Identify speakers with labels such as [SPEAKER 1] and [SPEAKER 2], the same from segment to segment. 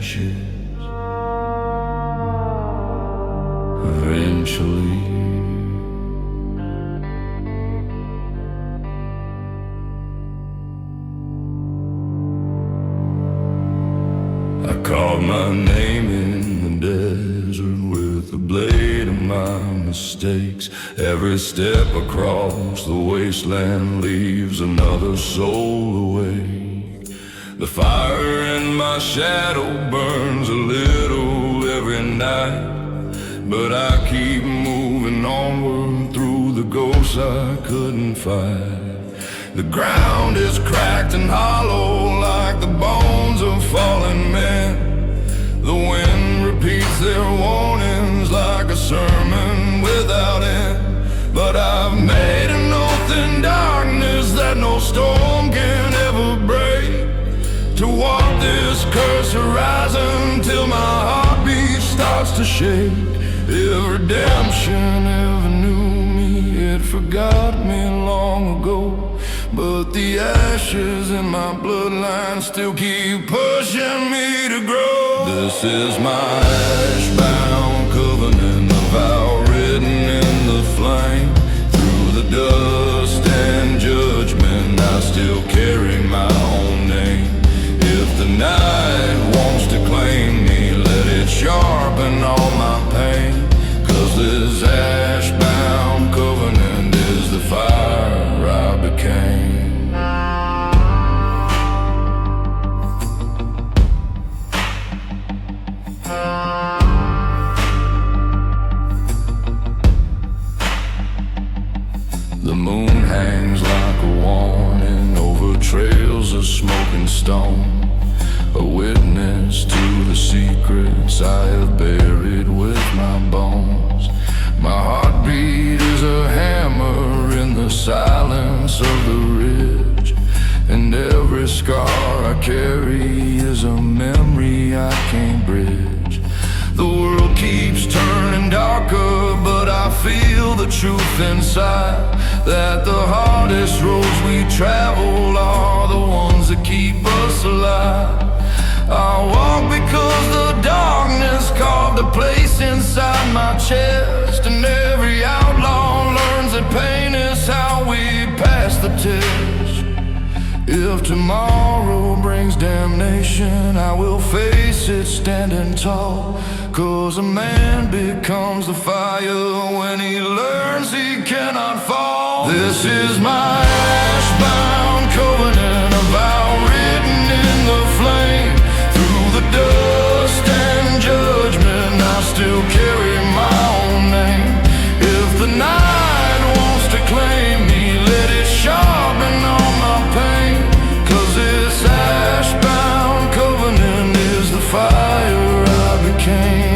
[SPEAKER 1] ashes. Eventually, I carved my name in the desert with the blade of my mistakes. Every step across the wasteland leaves another soul awake. The fire in my shadow burns a little every night, but I keep moving onward through the ghosts I couldn't fight. The ground is cracked and hollow like the bones of fallen men. The wind repeats their warnings like a sermon without end. But I've made an oath in darkness that no storm can ever break, to walk this cursed horizon till my heartbeat starts to shake. If redemption ever knew me, it forgot me long ago, but the ashes in my bloodline still keep pushing me to grow. This is my ash-bound covenant, a vow written in the flame. Through the dust and judgment, I still carry my own name. If the night wants to claim me, let it sharpen all my pain. 'Cause this ash-bound covenant is the fire I became. The moon hangs like a warning over trails of smoking stone, a witness to the secrets I have buried with my bones. My heartbeat is a hammer in the silence of the ridge, and every scar I carry is a memory I can't bridge. The world keeps turning darker, but I feel the truth inside, that the hardest roads we travel are the ones that keep us alive. I walk because the darkness carved a place inside my chest, and every outlaw learns that pain is how we pass the test. If tomorrow brings damnation, I will face it standing tall, 'cause a man becomes the fire when he learns he cannot fall. This is my ash-bound covenant, a vow written in the flame. Through the dust and judgment, I still carry my own name. If the night wants to claim me, let it sharpen all my pain. 'Cause this ash-bound covenant is the fire I became.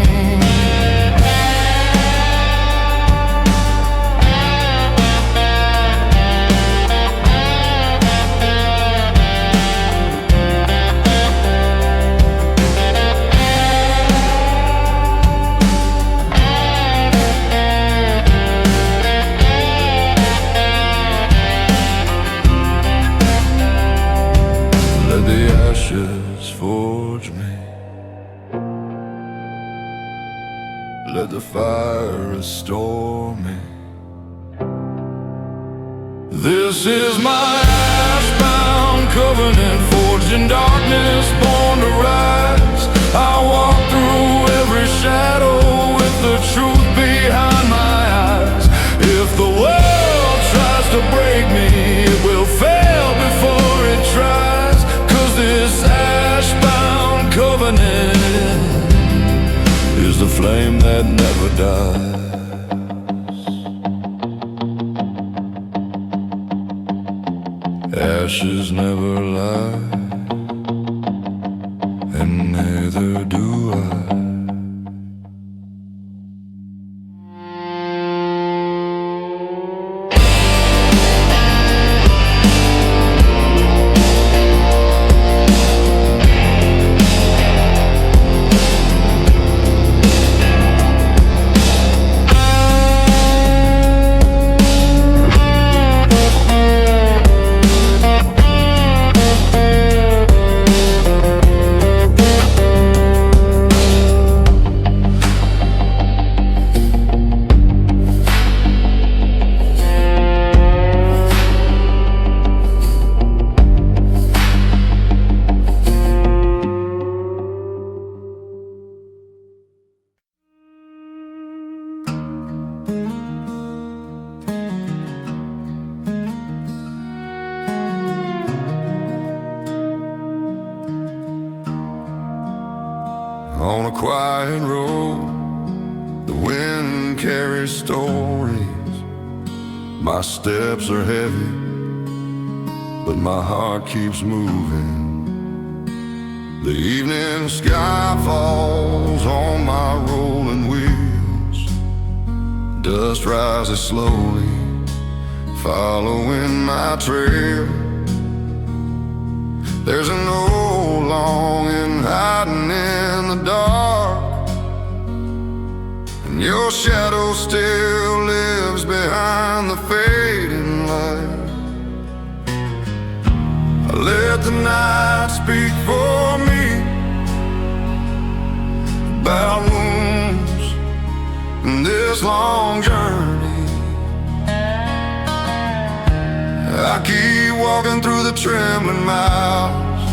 [SPEAKER 1] Forge me, let the fire restore me. This is my ash-bound covenant, forged in darkness, born to rise. I walk through every shadow with the truth behind my eyes. If the world tries to break me, it will fail before it tries. 'Cause this ash-bound covenant is the flame that never dies. Ashes never lie, and neither do I. quiet road. The wind carries stories. My steps are heavy, but my heart keeps moving. The evening sky falls on my rolling wheels. Dust rises slowly, following my trail. There's an old longing hiding in the dark, and your shadow still lives behind the fading light. I let the night speak for me about wounds in this long journey. I keep walking through the trembling miles,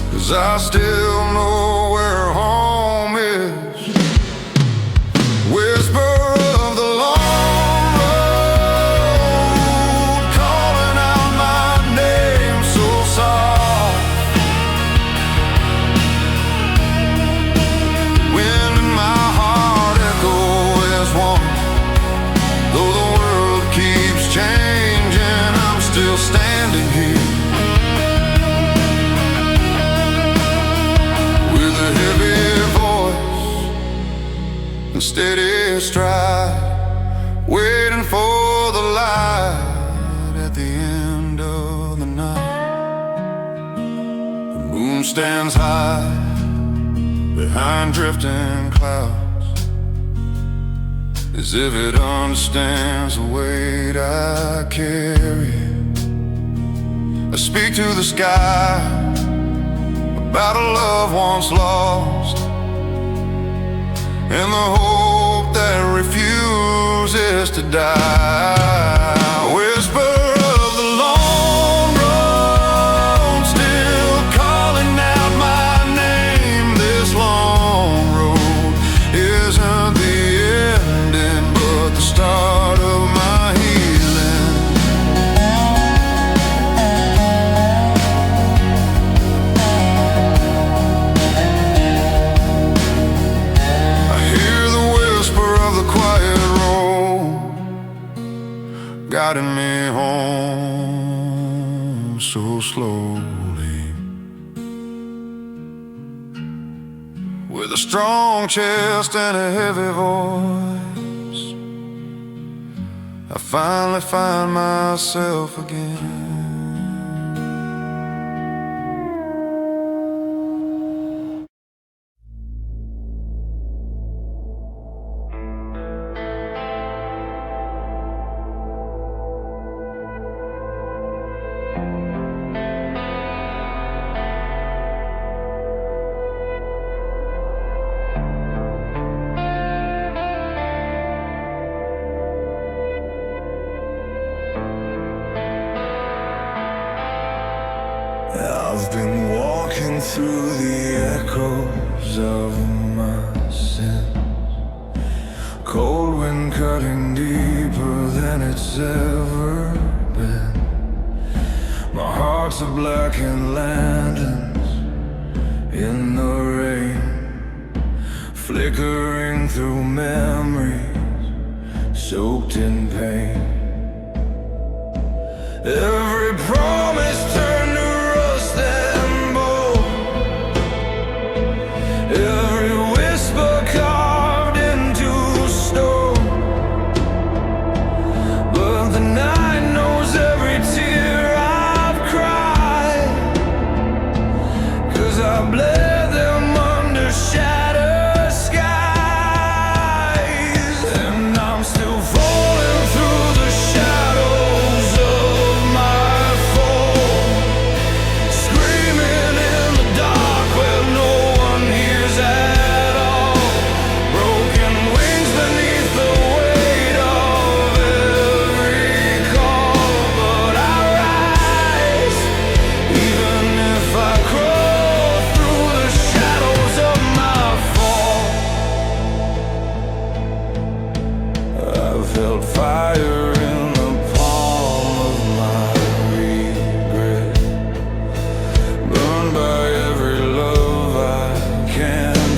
[SPEAKER 1] 'cause I still know where home is. Whisper of the long road, calling out my name so soft. Wind in my heart echo as one. Though the world keeps changing, I'm still standing here with a heavy voice and steady stride, waiting for the light at the end of the night. The moon stands high behind drifting clouds, as if it understands the weight I carry. I speak to the sky about a love once lost, and the hope that refuses to die. Whisper of the long road, still calling out my name. This long road isn't the ending, but the start of my healing. I hear the whisper of the quiet road, guiding me home so slowly. With a strong chest and a heavy voice, I finally find myself again. I've been walking through the echoes of my sins, cold wind cutting deeper than it's ever been. My heart's a blackened lanterns in the rain, flickering through memories soaked in pain. Every promise turned to rust and bone, every whisper carved into stone. But the night knows every tear I've cried, 'cause I bled them under shattered skies. And I'm still falling through the shadows of my fall, screaming in the dark where no one hears at all. Broken wings beneath the weight of every call, but I rise, even if I crawl through the shadows of my fall. I've held fire in the palm of my regret, burned by every love I can't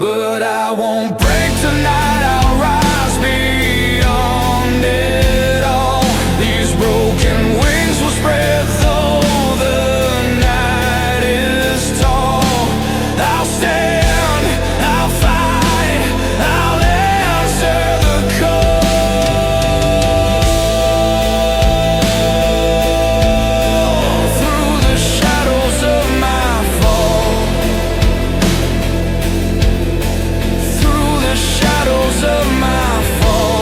[SPEAKER 1] but I won't break tonight. I'll rise beyond it all. These broken wings will spread though the night is tall. I'll stand, I'll fight, I'll answer the call. Through the shadows of my fall, through the shadows of my fall.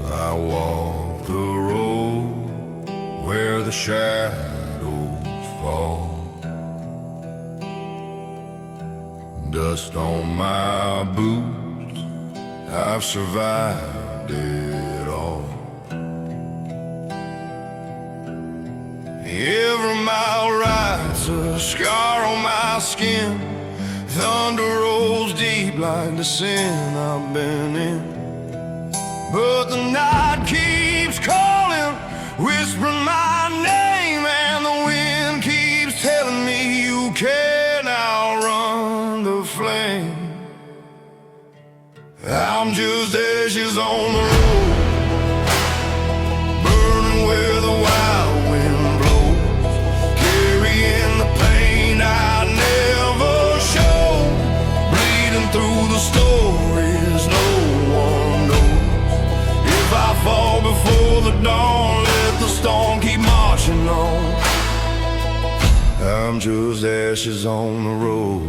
[SPEAKER 1] I walk the road where the shadows fall. Dust on my boots, I've survived it all. Every mile writes a scar on my skin. Thunder rolls deep like the sin I've been in. But the night keeps calling, whispering my name, and the wind keeps telling me you can't outrun the flame. I'm just ashes on the road, burning where the wild wind blows, carrying the pain I never showed, bleeding through the stories no one knows. If I fall before the dawn, let the storm keep marching on. I'm just ashes on the road.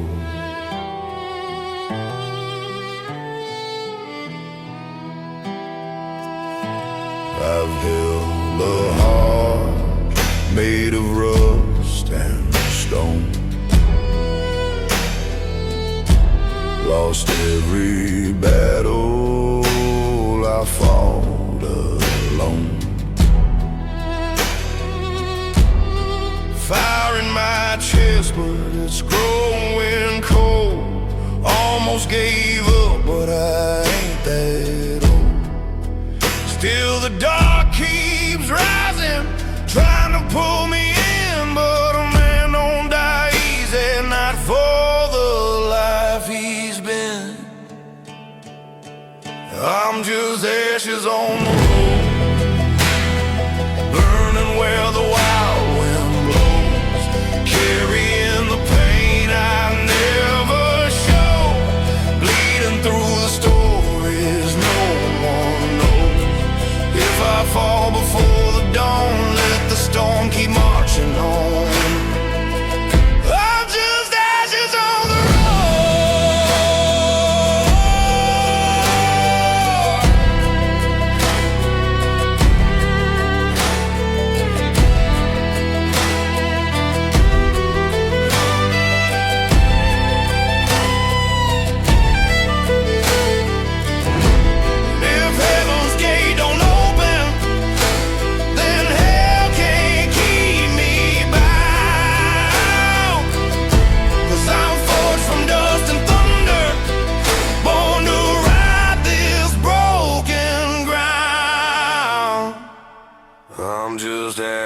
[SPEAKER 1] I've held a heart made of rust and stone, lost every battle I fought alone. Fire in my chest, but it's growing cold. Almost gave up, but I ain't that old. Still the dark keeps rising, trying to pull me in, but a man don't die easy, not for the life he's been. I'm just ashes on the road, burning where the wild wind blows, carrying the pain I never showed, bleeding through the stories no one knows. If I fall before the dawn, let the storm keep marching on. I'm just ashes on the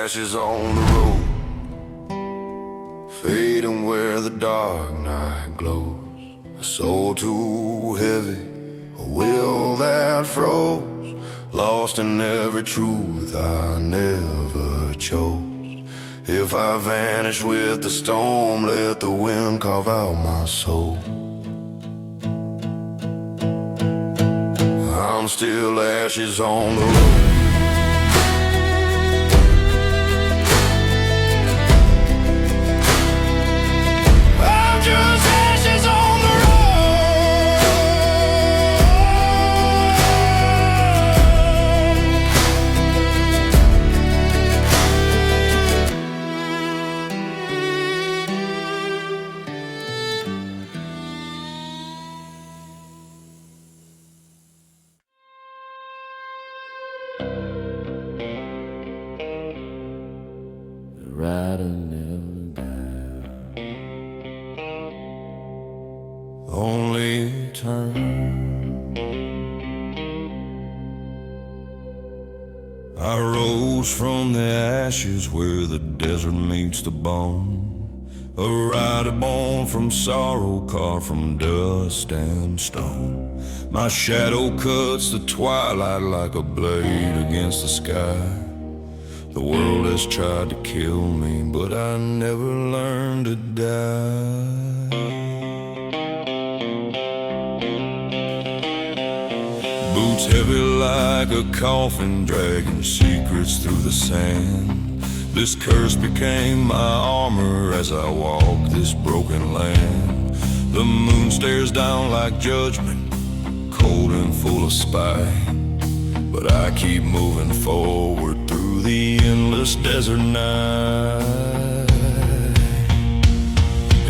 [SPEAKER 1] ashes on the road, fading where the dark night glows. A soul too heavy, a will that froze, lost in every truth I never chose. If I vanish with the storm, let the wind carve out my soul. I'm still ashes on the road. rider never dies. Only turn. I rose from the ashes where the desert meets the bone. A rider born from sorrow, carved from dust and stone. My shadow cuts the twilight like a blade against the sky. The world has tried to kill me, but I never learned to die. Boots heavy like a coffin, dragging secrets through the sand. This curse became my armor as I walk this broken land. The moon stares down like judgment, cold and full of spite. But I keep moving forward through the endless desert night.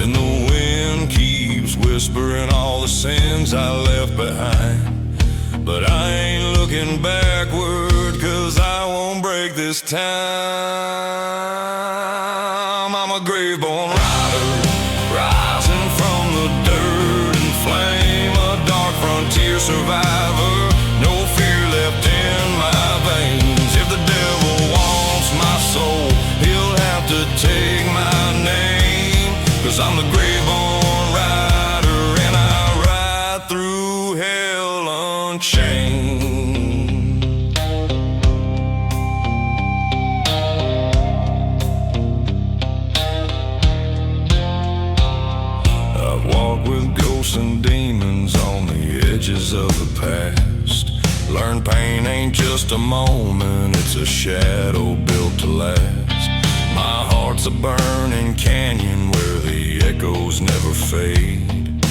[SPEAKER 1] And the wind keeps whispering all the sins I left behind. But I ain't looking backward, 'cause I won't break this time. I'm a grave-born rider, rising from the dirt and flame. A dark frontier survivor, no fear left in my veins. If the devil wants my soul, he'll have to take my name. 'Cause I'm the grave-born rider, and I ride through hell unchained. I've walked with ghosts and demons on the edges of the past. Learned pain ain't just a moment, it's a shadow built to last. My heart's a burning canyon where the echoes never fade.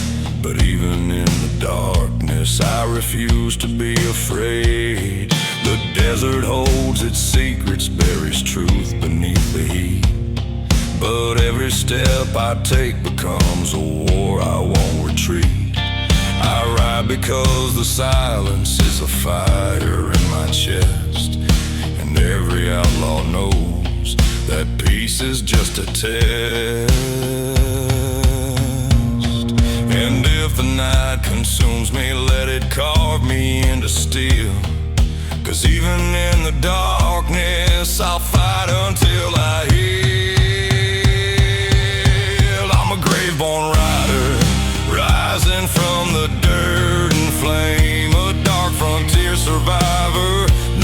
[SPEAKER 1] But even in the darkness, I refuse to be afraid. The desert holds its secrets, buries truth beneath the heat. But every step I take becomes a war I won't retreat. I ride because the silence is a fire in my chest. And every outlaw knows that peace is just a test. And if the night consumes me, let it carve me into steel. 'Cause even in the darkness, I'll fight until I heal. I'm a grave-born rider, rising from the dirt and flame. A dark frontier survivor,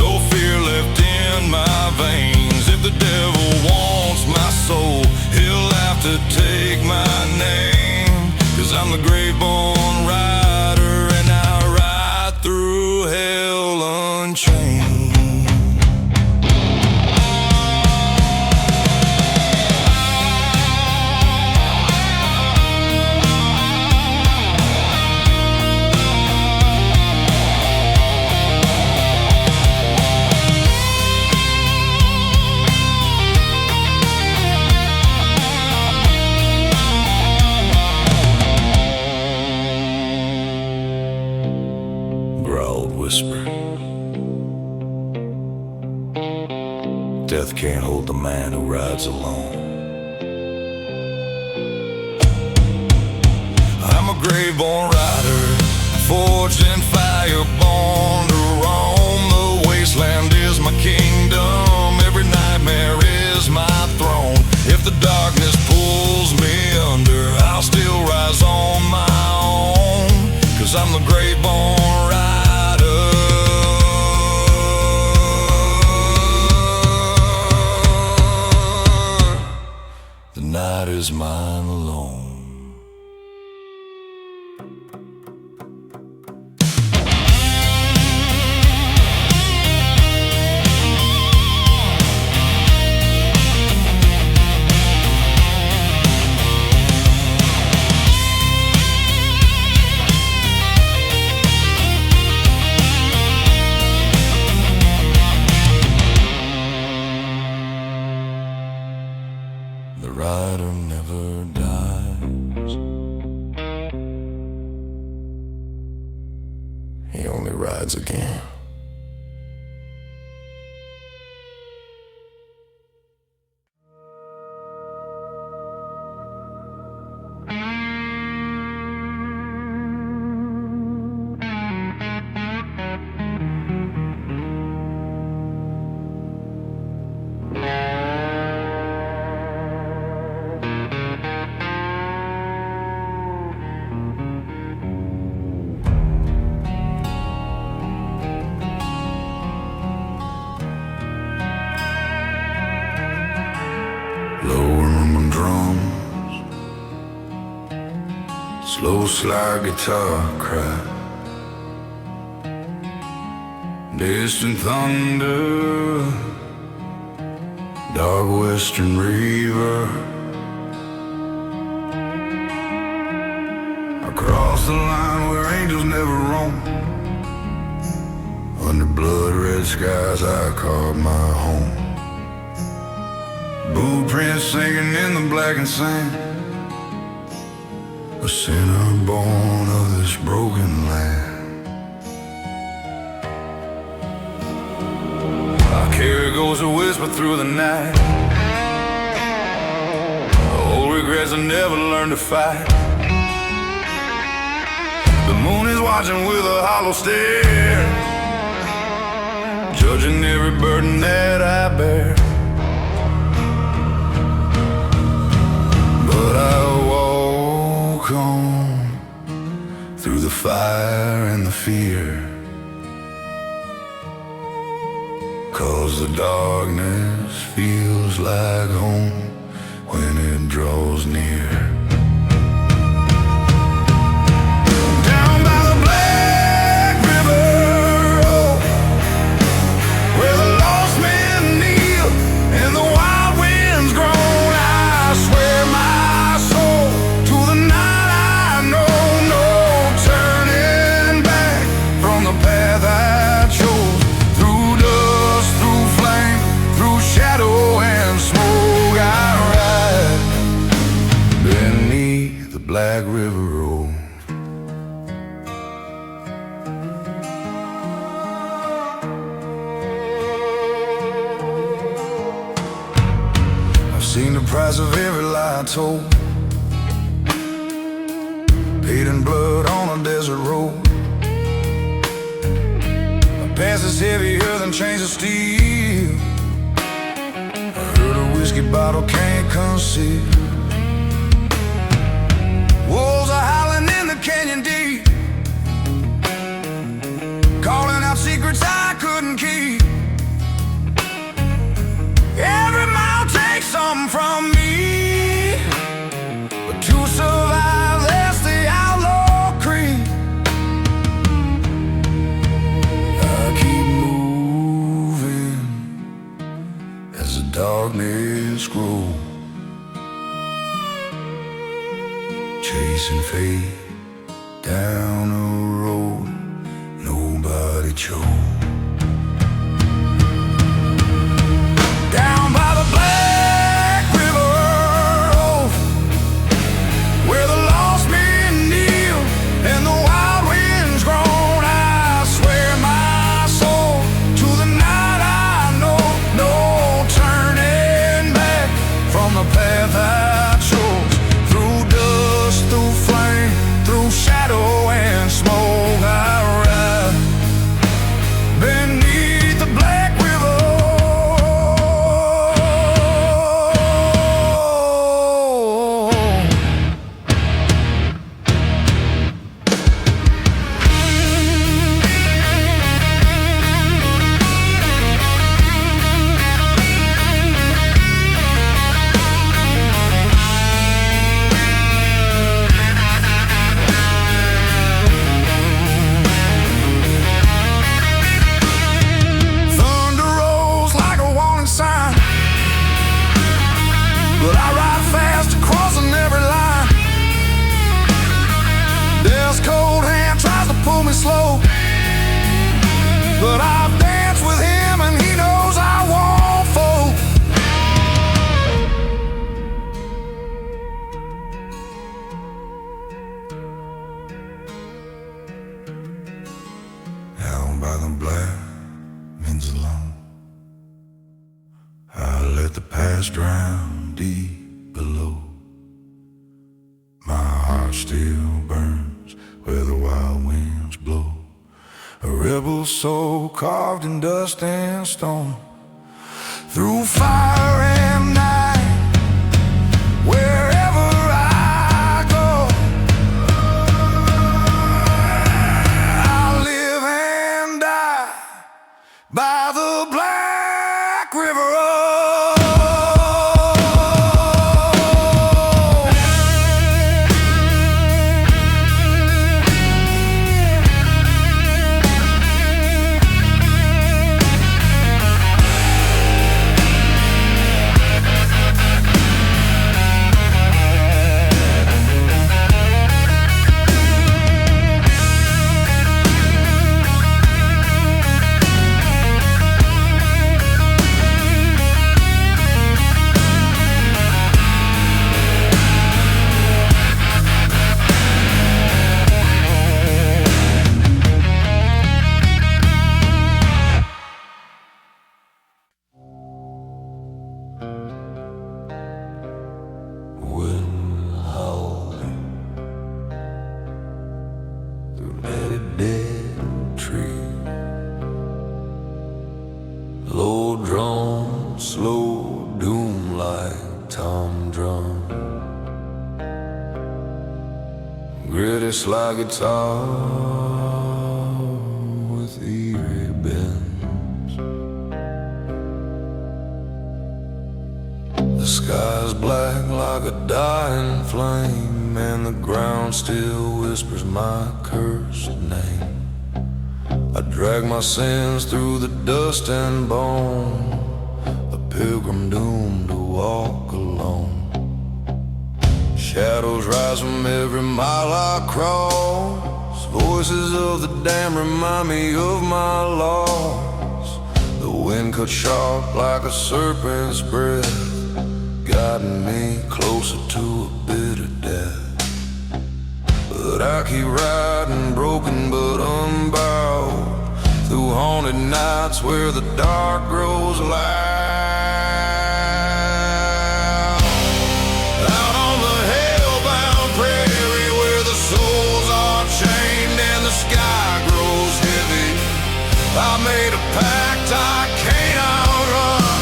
[SPEAKER 1] no fear left in my veins. If the devil wants my soul, he'll have to take my name. 'Cause I'm the grave-born rider, and I ride through hell unchained. Whisper. Death can't hold the man who rides alone. I'm a grave-born rider, forged in fire, born to roam. The wasteland is my kingdom, every nightmare is my throne. If the darkness pulls me under, I'll still rise on my own. 'Cause I'm the grave-born rider. The night is mine alone. The rider never dies. He only rides again. slow slide guitar cry, distant thunder, dark western river. Across the line where angels never roam, under blood red skies I carved my home. Blueprints singing in the blackened sand, a sinner born of this broken land. I carry goes a whisper through the night, old regrets I never learned to fight. The moon is watching with a hollow stare, judging every burden that I bear. But I walk on through the fire and the fear, 'cause the darkness feels like home when it draws near. Black River Road. I've seen the price of every lie told, paid in blood on a desert road. My past is heavier than chains of steel, I heard a whiskey bottle can't conceal. Wolves are howling in the canyon deep, calling out secrets I couldn't keep. Every mile takes something from me, but to survive that's the outlaw creed. I keep moving as the darkness grows, chasing fate down a road nobody chose. Down by the Black River, where the lost men kneel and the wild winds groan, I swear my soul to the night I know. No turning back from the path I chose. Through flame, through shadow and smoke, I ride beneath the Black River. But I ride fast, crossing every line. Death's cold hand tries to pull me slow, but I've danced with him and he knows I won't fold. Out by the black winds alone, I let the past drown deep below. My heart still burns where the wild winds blow. A rebel soul carved in dust and stone, through fire and night, wherever I go, I live and die by the Black River. doom like tom drum, gritty slide guitar with eerie bends. The sky's black like a dying flame, and the ground still whispers my cursed name. I drag my sins through the dust and bone, a pilgrim doomed to walk alone. Shadows rise from every mile I cross, voices of the damned remind me of my loss. The wind cuts sharp like a serpent's breath, guiding me closer to a bitter death. But I keep riding, broken but unbowed, through haunted nights where the dark grows loud. Out on the hellbound prairie where the souls are chained and the sky grows heavy, I made a pact I can't outrun,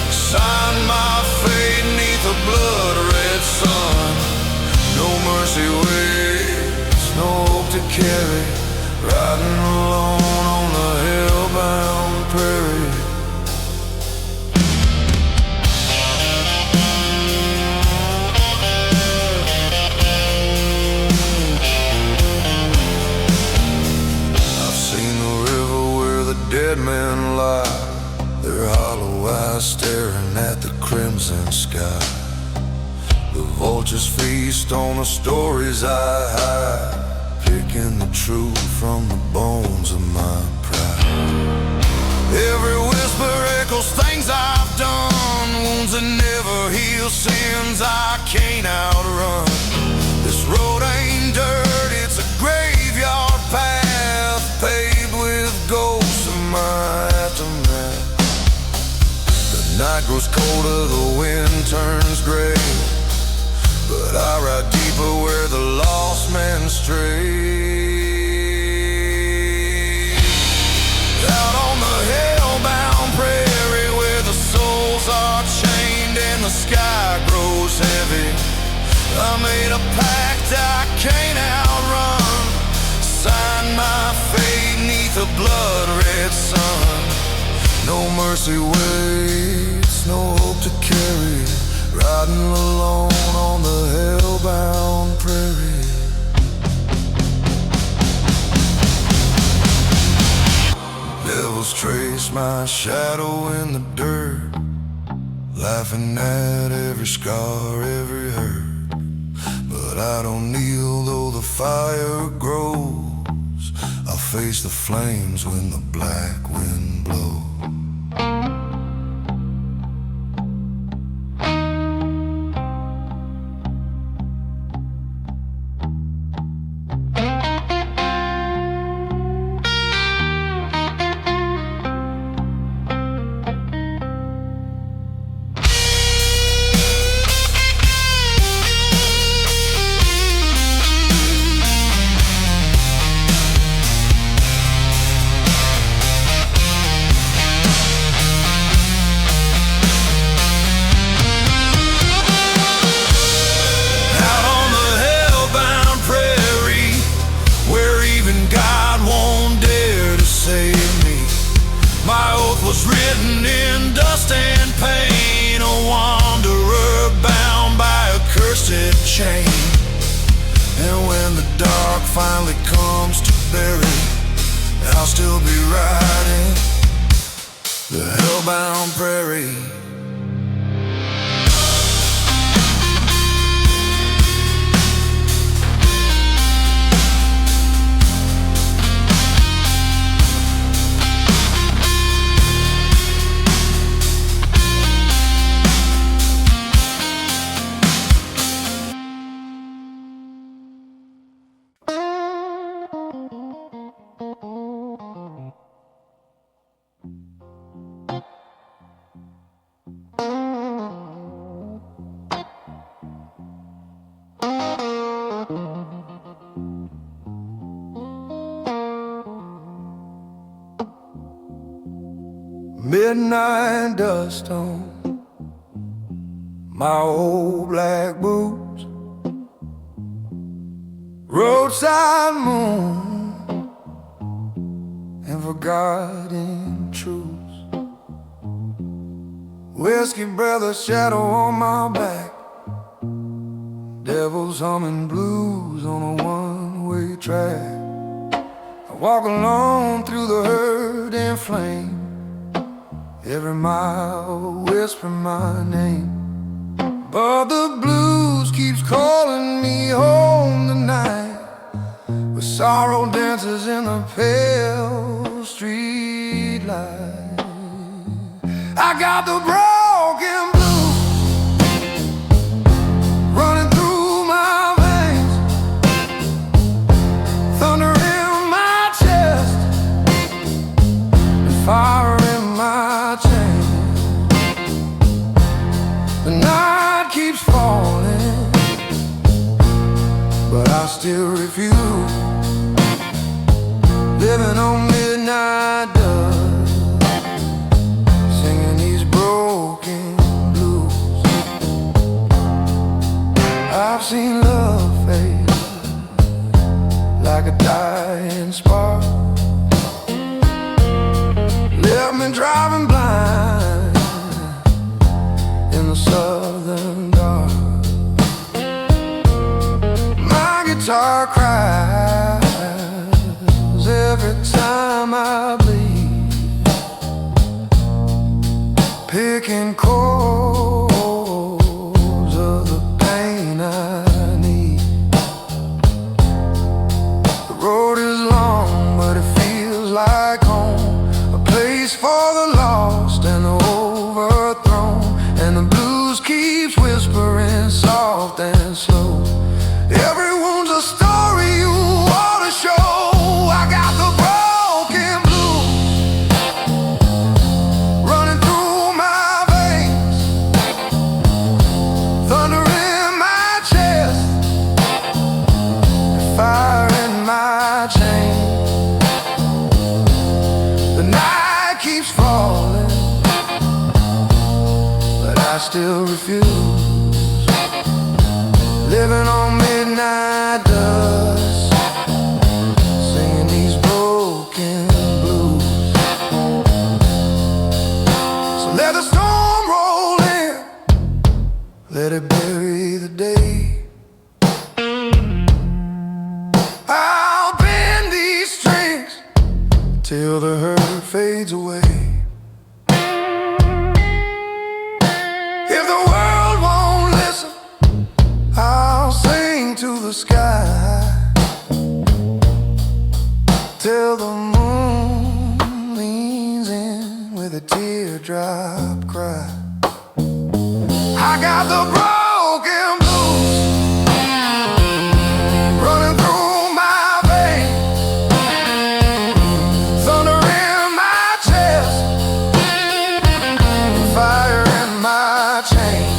[SPEAKER 1] signed my fate neath a blood-red sun. No mercy waits, no hope to carry, riding alone on the hellbound prairie. I've seen the river where the dead men lie, their hollow eyes staring at the crimson sky. The vultures feast on the stories I hide, picking the truth from the bones of my pride. Every whisper echoes things I've done, wounds that never heal, sins I can't outrun. This road ain't dirt, it's a graveyard path, paved with ghosts of my aftermath. The night grows colder, the wind turns gray, but I ride deeper where the lost men stray. Out on the hellbound prairie where the souls are chained and the sky grows heavy, I made a pact I can't outrun, signed my fate neath a blood-red sun. No mercy waits, no hope to carry, riding alone on the hellbound prairie. Devils trace my shadow in the dirt, laughing at every scar, every hurt. But I don't kneel though the fire grows, I'll face the flames when the black wind blows. Was written in dust and pain, a wanderer bound by a cursed chain. And when the dark finally comes to bury, I'll still be riding the hellbound prairie. Midnight dust on my old black boots, roadside moon, and forgotten truths. Whiskey brother shadow on my back, devils humming blues on a one-way track. I walk alone through the herd and flame, every mile whispering my name. But the blues keeps calling me home tonight, with sorrow dances in the pale street light. I got the broken blues running through my veins, thunder in my chest, and fire in my chains. The night keeps falling, but I still refuse, living on midnight dust, singing these broken blues. I've seen love fade like a dying spark, left me driving blind in the southern dark. My guitar cries every time I bleed, picking chords of the pain I need. The road is long, but it feels like home, a place for the lost and the overthrown. And the blues keeps whispering soft and slow, everyone's a story you ought to show. I got the broken blues running through my veins, thunder in my chest, fire in my chains. The night keeps falling, but I still refuse, living on midnight dust, singing these broken blues. So let the storm roll in, let it bury the day. I'll bend these strings till the hurt fades away. If the world won't listen, I'll sing to the sky till the moon leans in with a teardrop cry. I got the broken blues running through my veins, thunder in my chest, fire in my chains.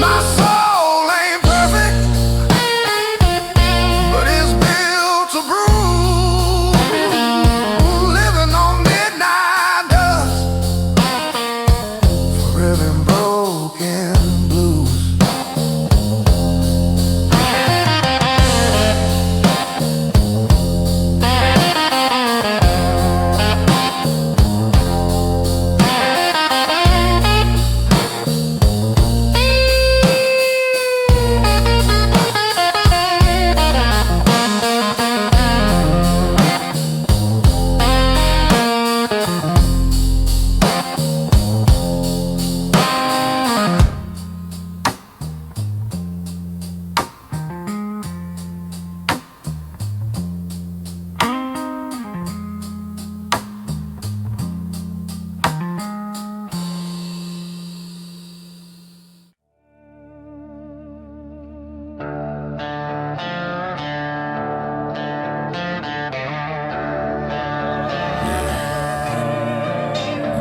[SPEAKER 1] My soul ain't perfect, but it's built to bruise, living on midnight dust, forever in broken blues.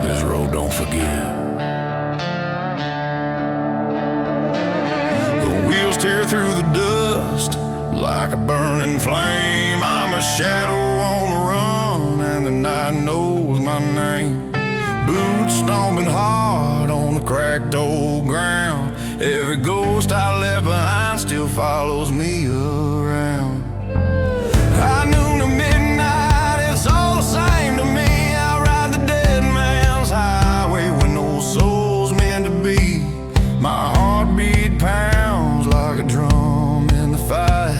[SPEAKER 1] This road don't forgive. The wheels tear through the dust like a burning flame. I'm a shadow on the run, and the night knows my name. Boots stomping hard on the the cracked old ground. Every ghost I left behind still follows me around. High noon to midnight, it's all the same to me. I ride the dead man's highway with no soul's meant to be. My heartbeat pounds like a drum in the fight,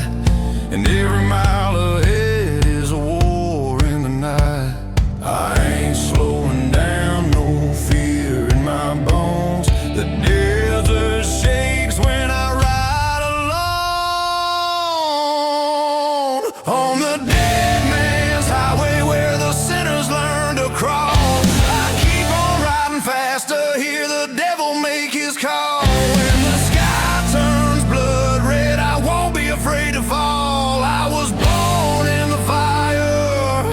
[SPEAKER 1] and every mile ahead is a war in the night. I ain't slowing down, no fear in my bones. The desert shakes when I ride alone. On the dead man's highway where the sinners learn to crawl, I keep on riding fast to hear the devil make his call. When the sky turns blood red, I won't be afraid to fall. I was born in the fire,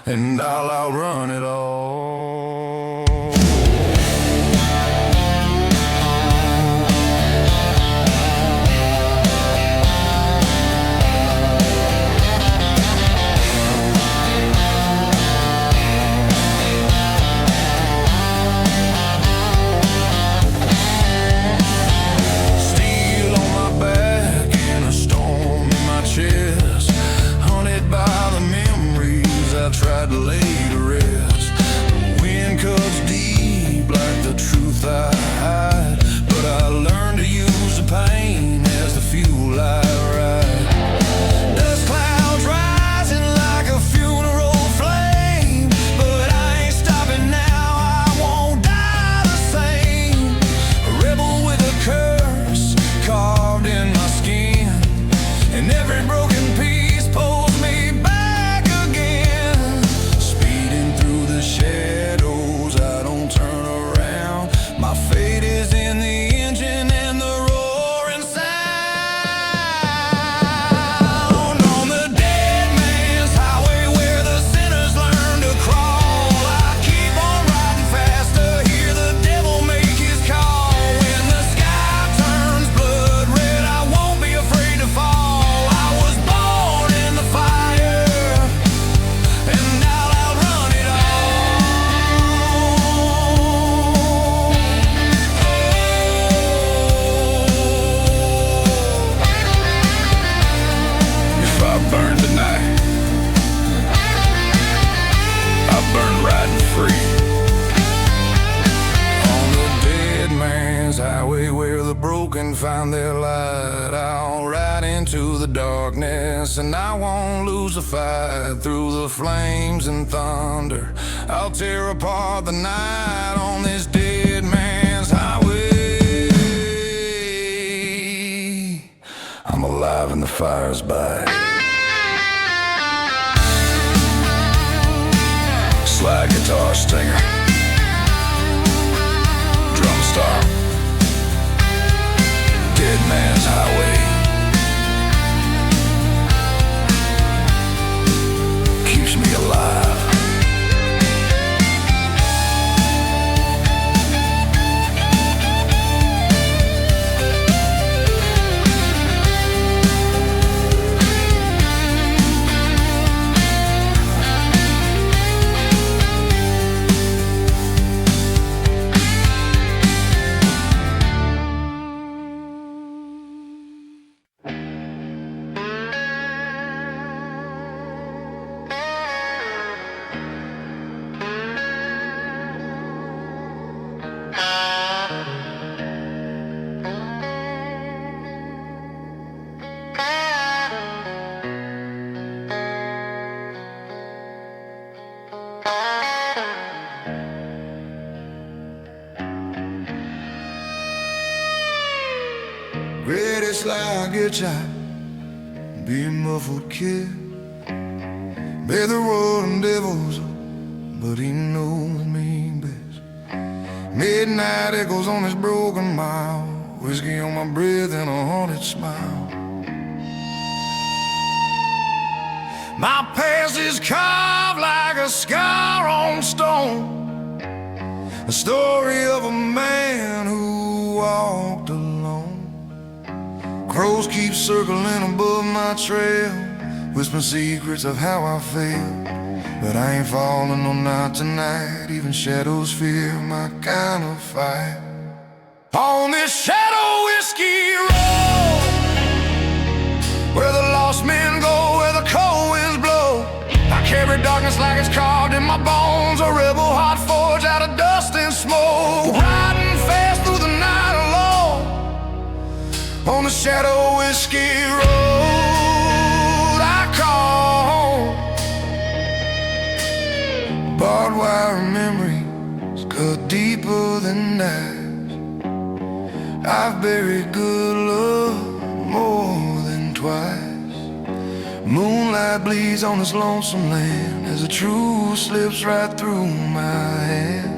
[SPEAKER 1] and I'll outrun it all. Steel on my back and a storm in my chest, haunted by the memories I tried to lay to rest. The wind cuts deep like the truth I hide, but I learned to use the pain as the fuel I ride. Dust clouds rising like a funeral flame, but I ain't stopping now, I won't die the same. A rebel with a curse carved in my skin, and every broken piece pulls me back again. Speeding through the shadows, I don't turn around. My fate is in the engine and the roaring sound. On the dead man's highway where the sinners learn to crawl, I keep on riding fast to hear the devil make his call. When the sky turns blood red, I won't be afraid to fall. I was born in the fire, and I'll outrun it all. If I burn tonight, I burn riding free. On the dead man's highway where the broken find their light, I'll ride into the darkness and I won't lose the fight. Through the flames and thunder, I'll tear apart the night on this dead man's highway. I'm alive in the fire's bite. Slide guitar stinger, drum star, dead man's highway keeps me alive. Greatest luggage I be a muffled kid. Bear the rolling devils, but he knows me best. Midnight echoes on this broken mile, whiskey on my breath and a haunted smile. My past is carved like a scar on stone, a story of a man who walked alone. Crows keep circling above my trail, whispering secrets of how I failed. but I ain't falling, no, not tonight. Even shadows fear my kind of fight. On this shadow whiskey road, where the lost men go, where the cold winds blow, I carry darkness like it's carved in my bones, a rebel heart forged out of dust and smoke. Riding fast through the night alone, on the shadow whiskey road I call home. Barbed wire memories cut deeper than knives. I've buried good love more than twice. Moonlight bleeds on this lonesome land as the truth slips right through my hands.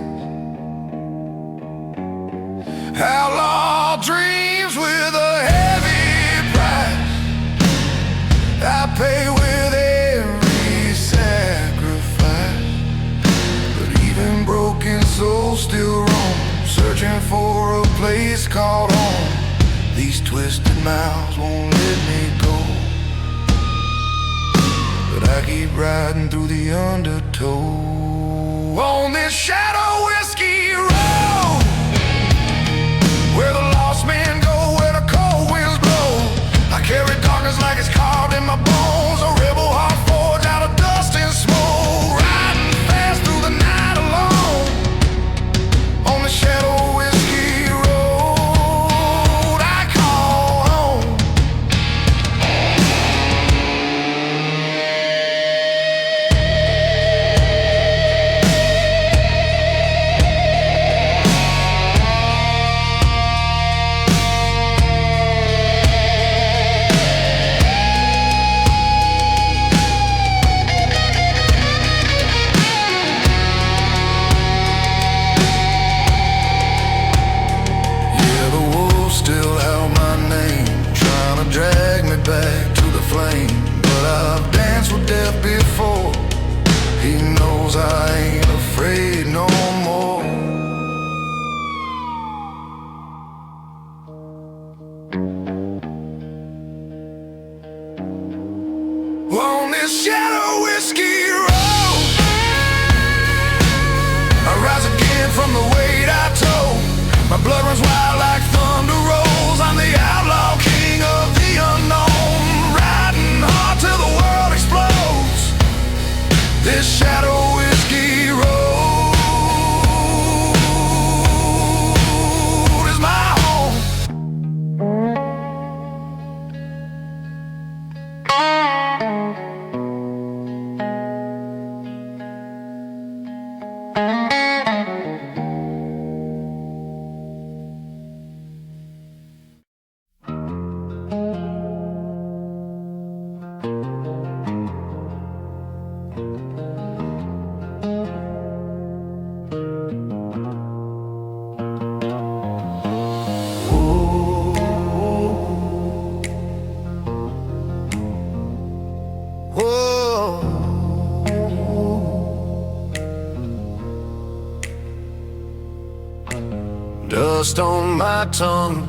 [SPEAKER 1] Outlaw dreams with a heavy price I pay with every sacrifice. But even broken souls still roam, searching for a place called home. These twisted mouths won't let me go, but I keep riding through the undertow. On this shadow whiskey road, where the lost men go, where the cold winds blow, I carry darkness like it's carved in my bones, a rebel heart forged out of dust and smoke. Riding fast through the night alone, on the shadow whiskey road I call home. Still held my name, trying to drag me back to the flame. But I've danced with death before, he knows I ain't afraid no more. On this shadow whiskey road, I rise again from the weight I told. My blood runs wild like thunder rolls. I'm the outlaw, king of the unknown, riding hard till the world explodes. This shadow whiskey road is my home. Dust on my tongue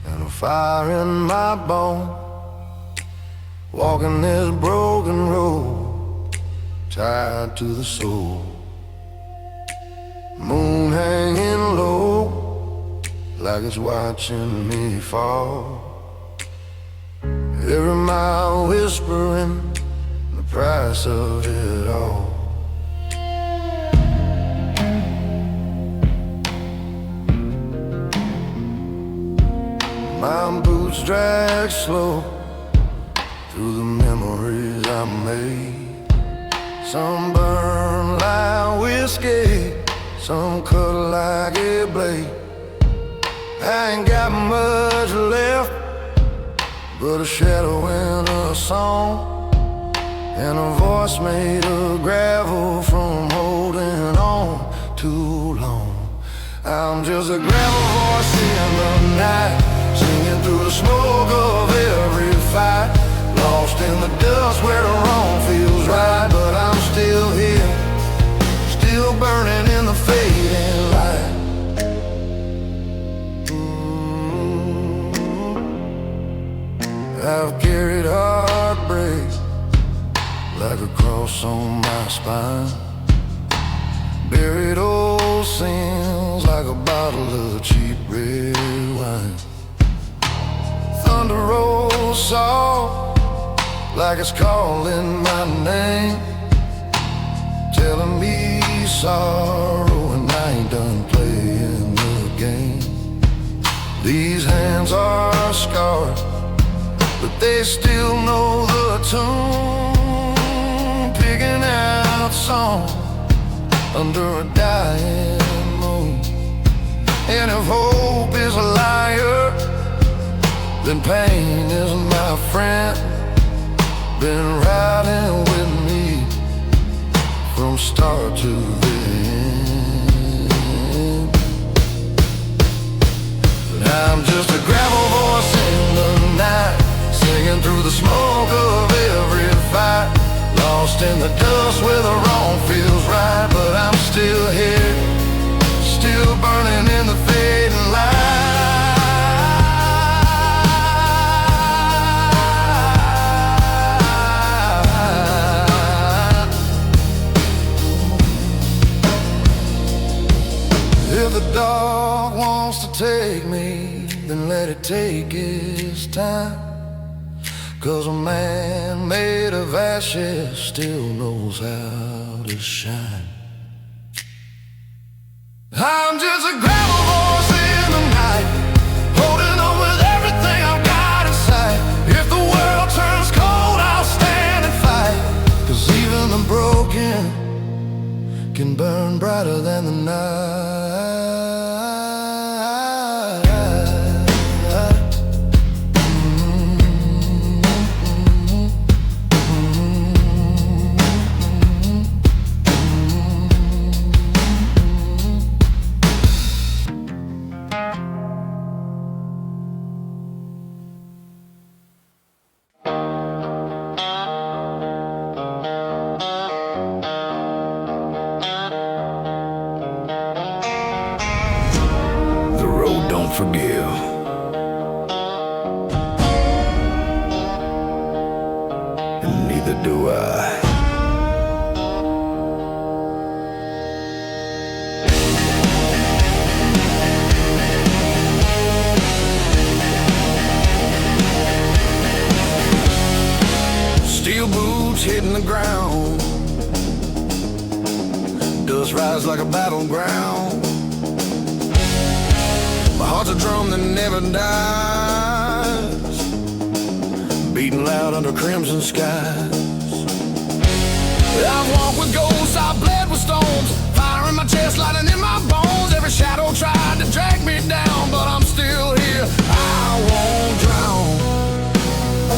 [SPEAKER 1] and a fire in my bone, walking this broken road, tied to the soul. Moon hanging low, like it's watching me fall. Every mile whispering the price of it all. My boots drag slow through the memories I made. Some burn like whiskey, some cut like a blade. I ain't got much left but a shadow and a song, and a voice made of gravel from holding on too long. I'm just a gravel voice in the night, singing through the smoke of every fight. Lost in the dust where the wrong feels right, but I'm still here, still burning in the fading light. I've carried heartbreaks like a cross on my my spine. Buried old sins like a bottle of cheap red wine. Thunder rolls soft like it's calling my name, telling me sorrow and I ain't done playing the game. These hands are scarred, but they still know the tune, picking out songs under a dying moon. And if hope is a liar, then pain is my friend. Been riding with me from start to the end. But I'm just a gravel voice in the night, singing through the smoke of every fight. Lost in the dust where the wrong feels right, but I'm still here, still burning in the fading light. If the dog wants to take me, then let it take its time. 'Cause a man made of ashes still knows how to shine. I'm just a gravel horse in the night, holding on with everything I've got inside. If the world turns cold, I'll stand and fight. 'Cause even the broken can burn brighter than the night. Forgive, and neither do I. Steel boots hitting the ground, dust rise like a battleground. My heart's a drum that never dies, beating loud under crimson skies. I've walked with ghosts, I've bled with stones, fire in my chest, lightning in my bones. Every shadow tried to drag me down, but I'm still here, I won't drown.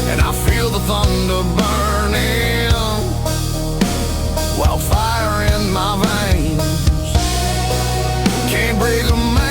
[SPEAKER 1] And I feel the thunder burning, wildfire in my veins. Can't break a man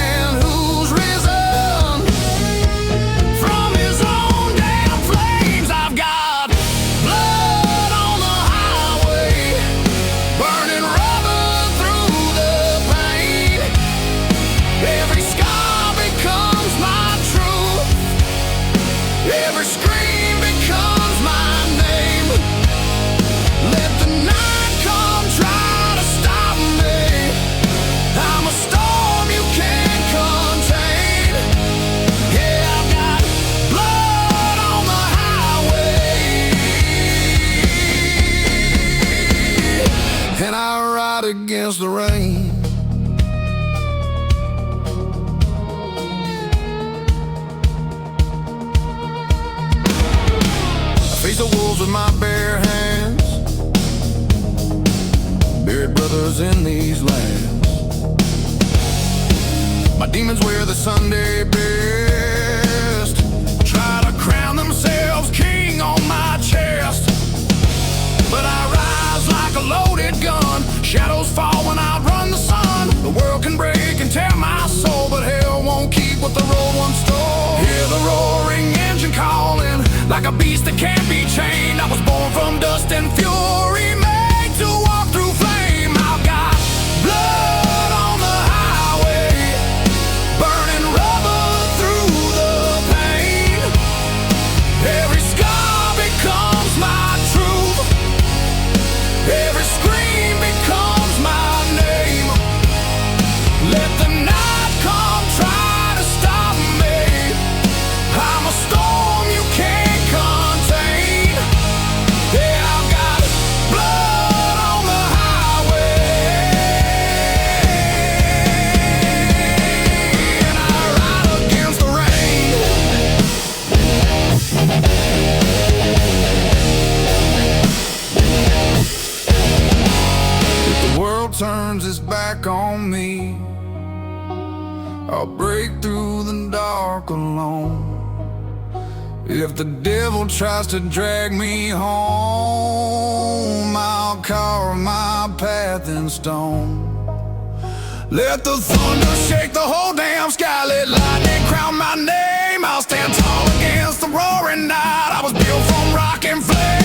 [SPEAKER 1] against the rain. I face the wolves with my bare hands, buried brothers in these lands. My demons wear the Sunday best, try to crown themselves king on my chest. But I rise like a loaded gun, shadows fall when I run the sun. The world can break and tear my soul, but hell won't keep what the road once stole. Hear the roaring engine calling, like a beast that can't be chained. I was born from dust and fury, made to walk through flame. I've got blood on the highway, burning rubber through the pain. Every scar becomes my truth, every scream I'll break through the dark alone. If the devil tries to drag me home, I'll carve my path in stone. Let the thunder shake the whole damn sky, let lightning crown my name. I'll stand tall against the roaring night. I was built from rock and flame.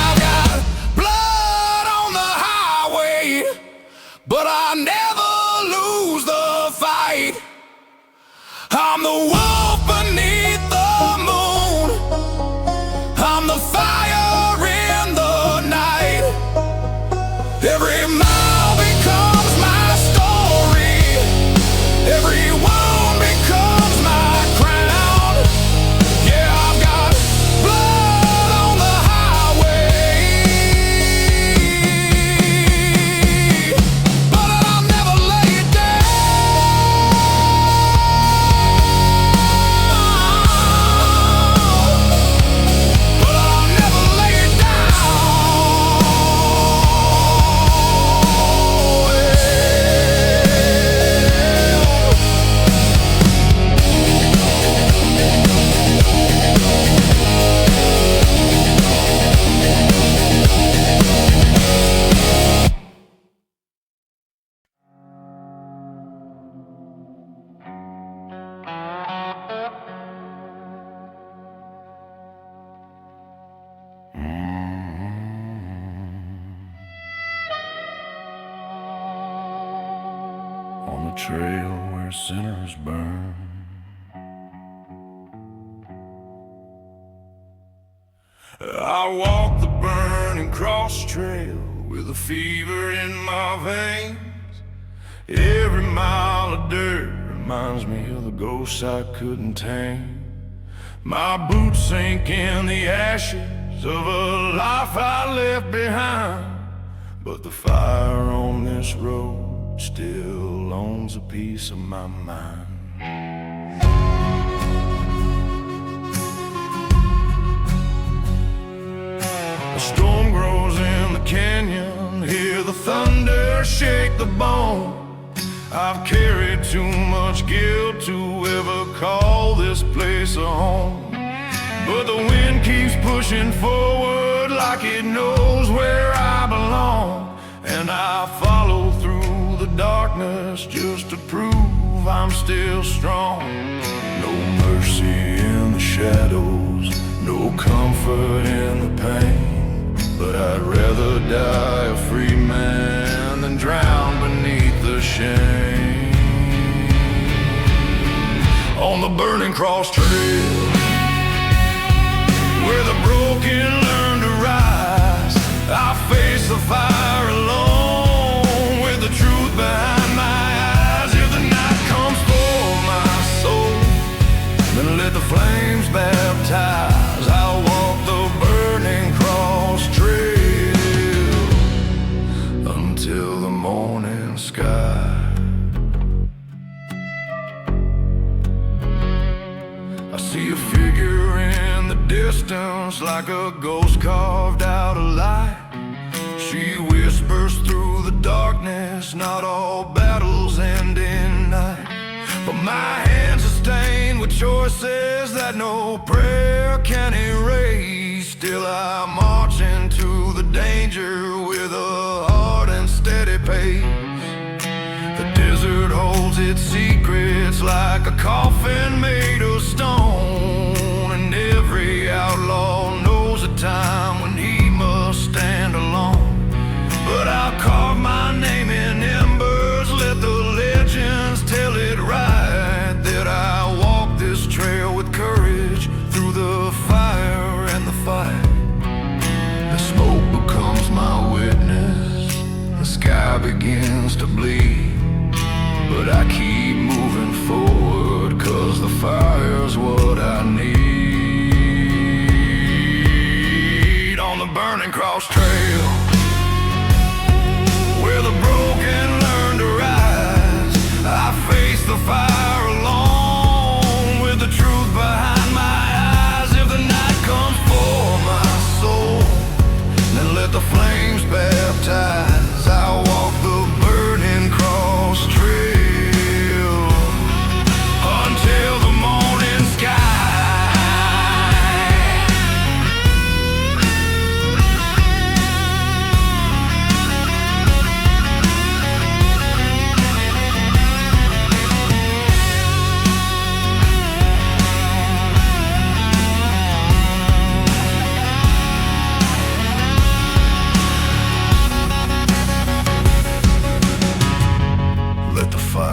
[SPEAKER 1] I've got blood on the highway, but I never lose the fight. I'm the wolf beneath the moon. I'm the fire in the night. Every mile becomes my story. Every wound becomes my crown. Yeah, I've got blood on the highway, but I'll never lay it down. But I'll never lay it down. On the trail where sinners burn, I walk the burning cross trail with a fever in my veins. Every mile of dirt reminds me of the ghosts I couldn't tame. My boots sink in the ashes of a life I left behind, but the fire on this road still owns a piece of my mind. A storm grows in the canyon, hear the thunder shake the bone. I've carried too much guilt to ever call this place a home, but the wind keeps pushing forward like it knows where I belong. And I follow through the darkness just to prove I'm still strong. No mercy in the shadows, no comfort in the pain, but I'd rather die a free man than drown beneath the shame. On the burning cross trail, where the broken learn to rise, I face the fire alone, with the truth behind my eyes. If the night comes for my soul, then let the flames baptize. I'll walk the burning cross trail until the morning sky. I see a figure in the distance, like a ghost carved out of light. She whispers through the darkness, not all battles end in night. But my hands are stained with choices that no prayer can erase. Still I march into the danger with a hard and steady pace. The desert holds its secrets like a coffin made of stone, and every outlaw knows a time when he must stand alone. But I'll carve my name in embers, let the legends tell it right, that I walk this trail with courage through the fire and the fight. The smoke becomes my witness, the sky begins to bleed, but I keep moving forward, 'cause the fire's what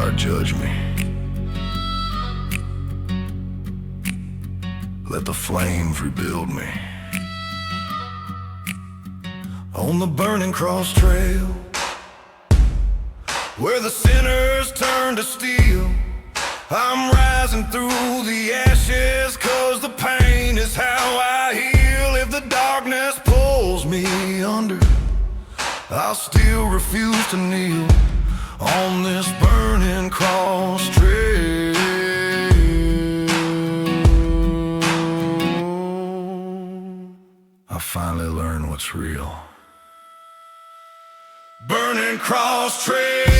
[SPEAKER 1] fire judge me. Let the flames rebuild me. On the burning cross trail, where the sinners turn to steel, I'm rising through the ashes, 'cause the pain is how I heal. If the darkness pulls me under, I'll still refuse to kneel on this burning cross trail. I finally learned what's real. Burning cross trail.